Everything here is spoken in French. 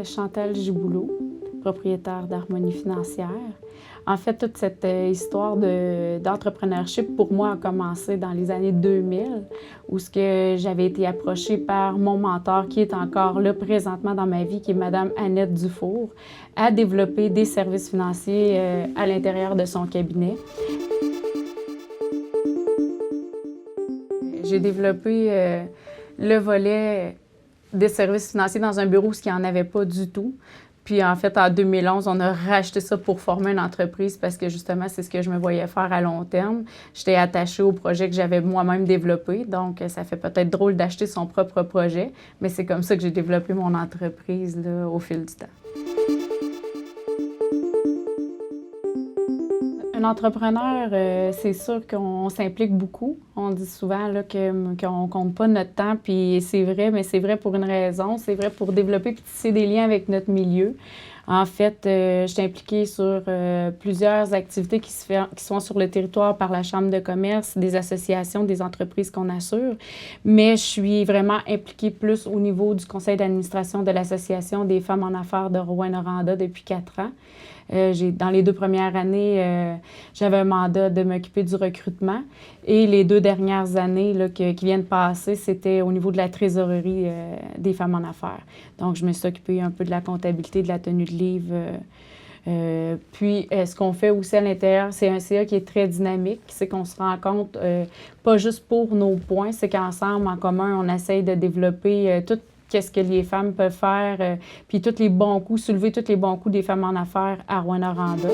Chantal Giboulot, propriétaire d'Harmonie Financière. En fait, toute cette histoire d'entrepreneurship, pour moi, a commencé dans les années 2000, où j'avais été approchée par mon mentor, qui est encore là présentement dans ma vie, qui est Madame Annette Dufour, à développer des services financiers à l'intérieur de son cabinet. J'ai développé le volet des services financiers dans un bureau, ce qui n'y en avait pas du tout. Puis en fait, en 2011, on a racheté ça pour former une entreprise parce que justement, c'est ce que je me voyais faire à long terme. J'étais attachée au projet que j'avais moi-même développé, donc ça fait peut-être drôle d'acheter son propre projet, mais c'est comme ça que j'ai développé mon entreprise là, au fil du temps. Un entrepreneur, c'est sûr qu'on s'implique beaucoup. On dit souvent là, qu'on ne compte pas notre temps, puis c'est vrai, mais c'est vrai pour une raison. C'est vrai pour développer et tisser des liens avec notre milieu. En fait, je suis impliquée sur plusieurs activités qui se sont sur le territoire par la Chambre de commerce, des associations, des entreprises qu'on assure. Mais je suis vraiment impliquée plus au niveau du conseil d'administration de l'Association des femmes en affaires de Rouyn-Noranda depuis 4 ans. Dans les 2 premières années, j'avais un mandat de m'occuper du recrutement. Et les 2 dernières années là, qui viennent de passer, c'était au niveau de la trésorerie des femmes en affaires. Donc, je me suis occupée un peu de la comptabilité, de la tenue de livre. Puis, ce qu'on fait aussi à l'intérieur, c'est un CA qui est très dynamique. C'est qu'on se rend compte, pas juste pour nos points, c'est qu'ensemble, en commun, on essaye de développer tout qu'est-ce que les femmes peuvent faire, puis tous les bons coups, soulever tous les bons coups des femmes en affaires à Rouyn-Noranda.